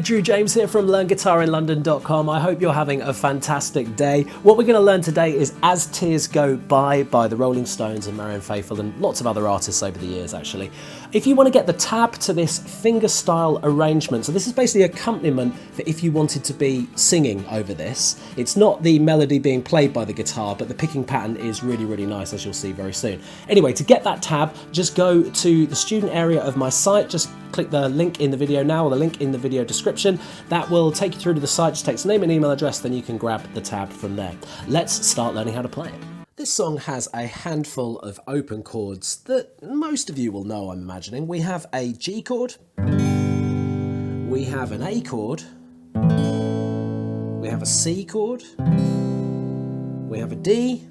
Drew James here from LearnGuitarInLondon.com. I hope you're having a fantastic day. What we're going to learn today is As Tears Go By the Rolling Stones and Marianne Faithfull and lots of other artists over the years actually. If you want to get the tab to this fingerstyle arrangement, so this is basically accompaniment for if you wanted to be singing over this. It's not the melody being played by the guitar, but the picking pattern is really, really nice, as you'll see very soon. Anyway, to get that tab, just go to the student area of my site, just click the link in the video now or the link in the video description. That will take you through to the site. Just takes name and email address, then you can grab the tab from there. Let's start learning how to play it. This song has a handful of open chords that most of you will know, I'm imagining. We have a G chord, we have an A chord, we have a C chord, we have a D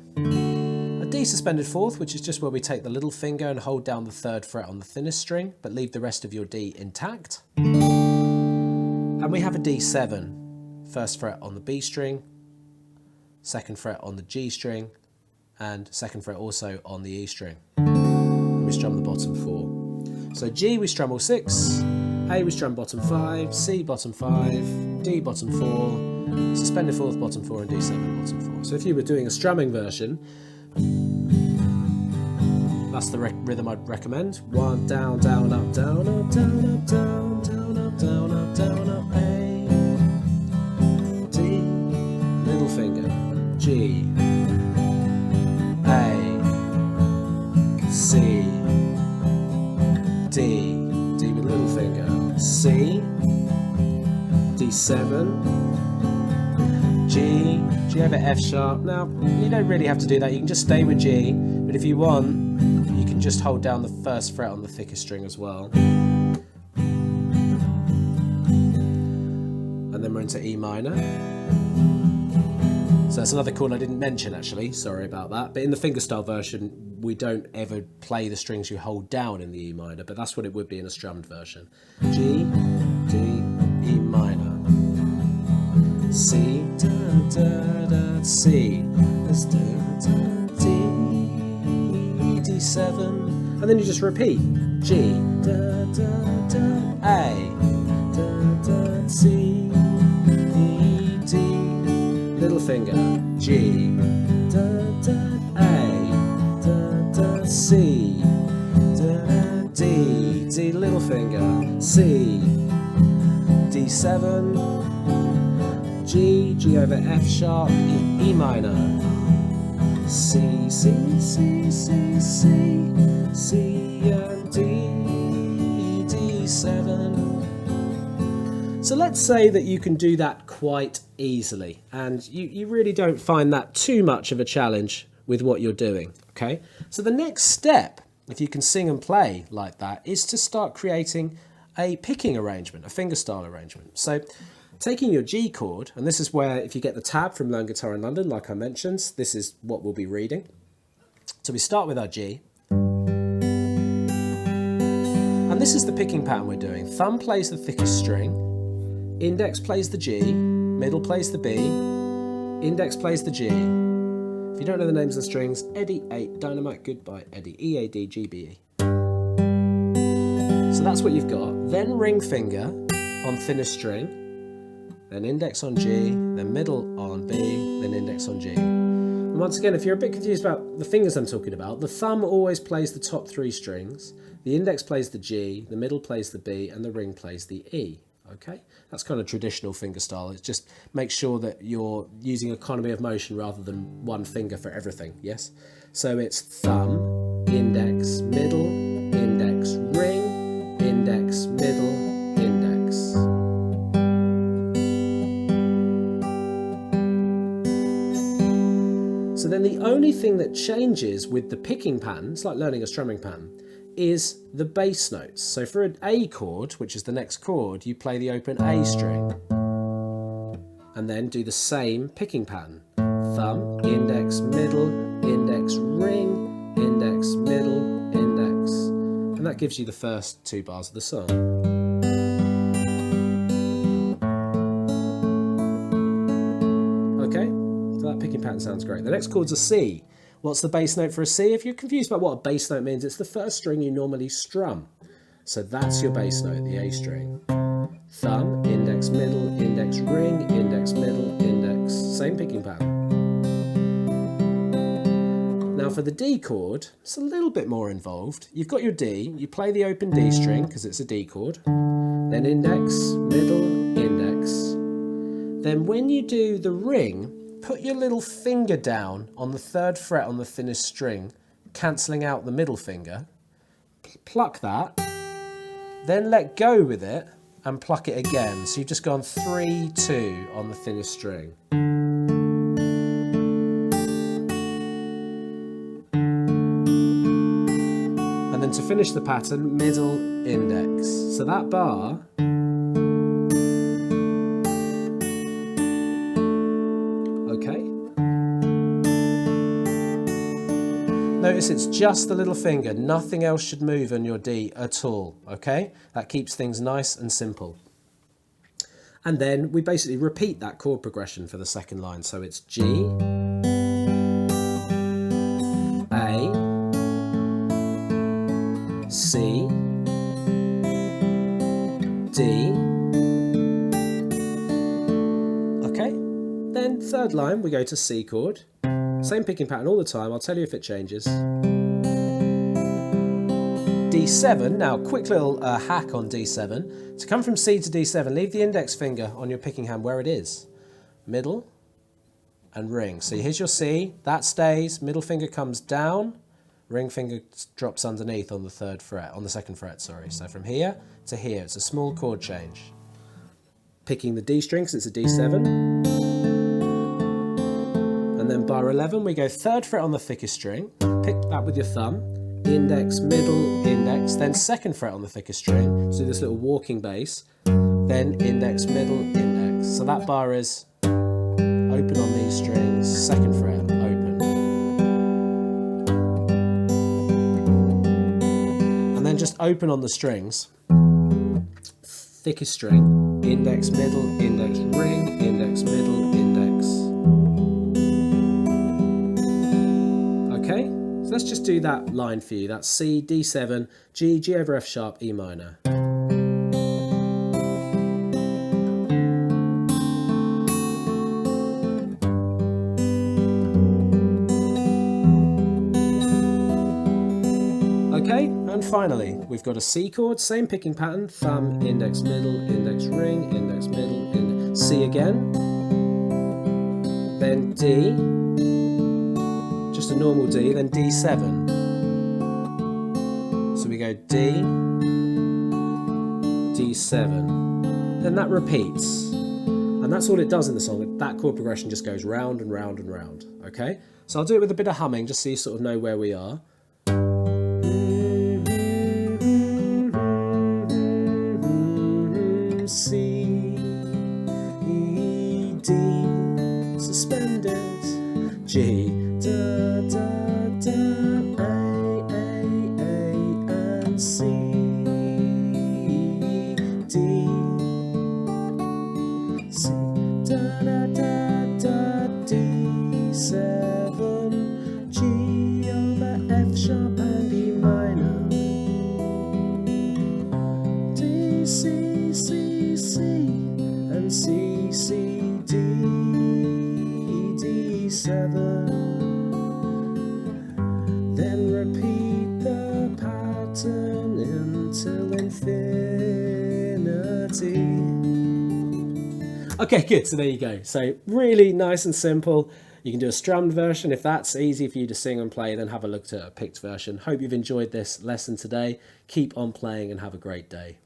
suspended fourth, which is just where we take the little finger and hold down the third fret on the thinnest string, but leave the rest of your D intact. And we have a D7, first fret on the B string, second fret on the G string, and second fret also on the E string. And we strum the bottom four. So G we strum all six, A we strum bottom five, C bottom five, D bottom four, suspended fourth bottom four, and D7 bottom four. So if you were doing a strumming version, that's the rhythm I'd recommend. One, down, down, up, down, up, down, up, down, down, up, down, up, down, up, A, D, little finger, G, A, C, D, D with little finger, C, D7, G, G over F sharp. Now, you don't really have to do that, you can just stay with G, but if you want, you can just hold down the first fret on the thickest string as well. And then we're into E minor. So that's another chord I didn't mention actually, sorry about that. But in the fingerstyle version, we don't ever play the strings you hold down in the E minor, but that's what it would be in a strummed version. G, D, E minor. C, da, da, da, C, da, da, D, D7, and then you just repeat. G, da, da, da, A, da, da, C, E, D, little finger, G, da, da, A, da, da, C, da, D, D, little finger, C, D7, G, G over F sharp, E minor, C, C, C, C, C, C and D, D7. So let's say that you can do that quite easily and you really don't find that too much of a challenge with what you're doing, okay? So the next step, if you can sing and play like that, is to start creating a picking arrangement, a fingerstyle arrangement. So taking your G chord, and this is where, if you get the tab from Learn Guitar in London, like I mentioned, this is what we'll be reading. So we start with our G. And this is the picking pattern we're doing. Thumb plays the thickest string, index plays the G, middle plays the B, index plays the G. If you don't know the names of the strings, Eddie, A, Dynamite, Goodbye, Eddie, E, A, D, G, B, E. So that's what you've got. Then ring finger on thinnest string, then index on G, then middle on B, then index on G. And once again, if you're a bit confused about the fingers I'm talking about, the thumb always plays the top three strings, the index plays the G, the middle plays the B, and the ring plays the E. Okay? That's kind of traditional fingerstyle. It just makes sure that you're using economy of motion rather than one finger for everything, yes? So it's thumb, index, middle, index, ring, index, middle, index. So then the only thing that changes with the picking pattern, it's like learning a strumming pattern, is the bass notes. So for an A chord, which is the next chord, you play the open A string and then do the same picking pattern. Thumb, index, middle, index, ring, index, middle, index. And that gives you the first two bars of the song. Okay, so that picking pattern sounds great. The next chord's a C. What's the bass note for a C? If you're confused about what a bass note means, it's the first string you normally strum. So that's your bass note, the A string. Thumb, index, index, middle, index, ring, index, middle, index. Same picking pattern. Now for the D chord, it's a little bit more involved. You've got your D, you play the open D string because it's a D chord, then index, middle, index. Then when you do the ring, put your little finger down on the 3rd fret on the thinnest string, cancelling out the middle finger. Pluck that, then let go with it and pluck it again. So you've just gone 3, 2 on the thinnest string. And then to finish the pattern, middle, index. So that bar, okay. Notice it's just the little finger, nothing else should move on your D at all, okay? That keeps things nice and simple. And then we basically repeat that chord progression for the second line. So it's G, A, C, D, okay? Then third line we go to C chord. Same picking pattern all the time, I'll tell you if it changes. D7, now quick little hack on D7. To come from C to D7, leave the index finger on your picking hand where it is. Middle and ring. So here's your C, that stays, middle finger comes down, ring finger drops underneath on the 3rd fret, on the 2nd fret, sorry. So from here to here, it's a small chord change. Picking the D string, because it's a D7. And then bar 11, we go 3rd fret on the thickest string, pick that with your thumb, index, middle, index, then 2nd fret on the thickest string, so do this little walking bass, then index, middle, index. So that bar is open on these strings, 2nd fret, open. And then just open on the strings, thickest string, index, middle, index, ring, index, middle, index. Okay, so let's just do that line for you. That's C, D7, G, G over F sharp, E minor. Okay, and finally, we've got a C chord, same picking pattern, thumb, index, middle, index, ring, index, middle, index, C again, then D, just a normal D, then D7. So we go D, D7, then that repeats. And that's all it does in the song, that chord progression just goes round and round and round, okay? So I'll do it with a bit of humming, just so you sort of know where we are. C, E, D, suspended, G, da, da, da, A, and C, D, C, da, da, da, da, D7, G over F sharp and E minor, D, C, C, C, and C, C, D, D7. Then repeat the pattern until infinity. Okay, good, so there you go. So really nice and simple. You can do a strummed version. If that's easy for you to sing and play, then have a look at a picked version. Hope you've enjoyed this lesson today. Keep on playing and have a great day.